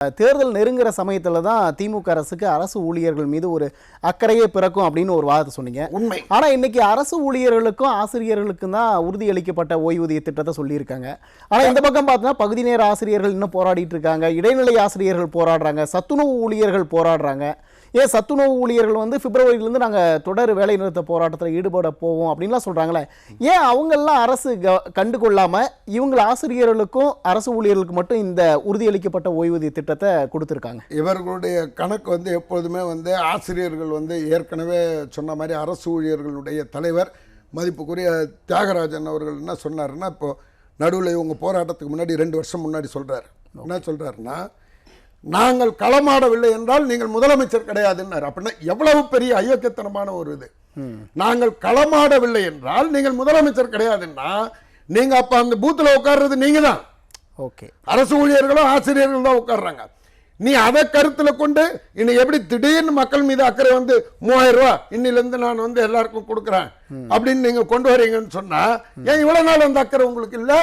தேர்தல் நெருங்குற சமயத்துல தான் திமுக அரசுக்கு அரசு ஊழியர்கள் மீது ஒரு அக்கறையே பிறக்கும் அப்படின்னு ஒரு வாதத்தை சொன்னீங்க. உண்மை. ஆனா இன்னைக்கு அரசு ஊழியர்களுக்கும் ஆசிரியர்களுக்கும் தான் உறுதியளிக்கப்பட்ட ஓய்வூதிய திட்டத்தை சொல்லியிருக்காங்க. ஆனா இந்த பக்கம் பார்த்தா பகுதி நேர ஆசிரியர்கள் இன்னும் போராடிட்டு இருக்காங்க, இடைநிலை ஆசிரியர்கள் போராடுறாங்க, சத்துணவு ஊழியர்கள் போராடுறாங்க. ஏன் சத்துணவு ஊழியர்கள் வந்து பிப்ரவரியிலிருந்து நாங்கள் தொடர் வேலை நிறுத்த போராட்டத்தில் ஈடுபட போவோம் அப்படின்லாம் சொல்கிறாங்களே, ஏன் அவங்கெல்லாம் அரசு கண்டுகொள்ளாமல் இவங்க ஆசிரியர்களுக்கும் அரசு ஊழியர்களுக்கு மட்டும் இந்த உறுதியளிக்கப்பட்ட ஓய்வூதிய திட்டத்தை கொடுத்துருக்காங்க? இவர்களுடைய கணக்கு வந்து எப்பொழுதுமே வந்து ஆசிரியர்கள் வந்து ஏற்கனவே சொன்ன மாதிரி அரசு ஊழியர்களுடைய தலைவர் மதிப்புக்குரிய தியாகராஜன் அவர்கள் என்ன சொன்னாருன்னா, இப்போ நடுவில் இவங்க போராட்டத்துக்கு முன்னாடி 2 வருஷம் முன்னாடி சொல்கிறார். என்ன சொல்கிறாருன்னா, நாங்கள் களமாடவில்லை என்றால் நீங்கள் முதலமைச்சர் கிடையாதுன்னாரு. அப்படின்னா எவ்வளவு பெரிய அயோக்கியத்தனமான ஒரு இது. நாங்கள் களமாடவில்லை என்றால் நீங்கள் முதலமைச்சர் கிடையாதுன்னா நீங்க அப்ப அந்த பூத்துல உட்கார்றது நீங்க தான். ஓகே, அரசு ஊழியர்களும் ஆசிரியர்கள் தான் உட்கார்றாங்க. நீ அதை கருத்துல கொண்டு இன்னைக்கு எப்படி திடீர்னு மக்கள் மீது அக்கறை வந்து 3000 ரூபாய் இன்னிலிருந்து நான் வந்து எல்லாருக்கும் கொடுக்குறேன் அப்படின்னு நீங்க கொண்டு வரீங்கன்னு சொன்னா, ஏன் இவ்வளவு நாள் அந்த அக்கறை உங்களுக்கு இல்ல?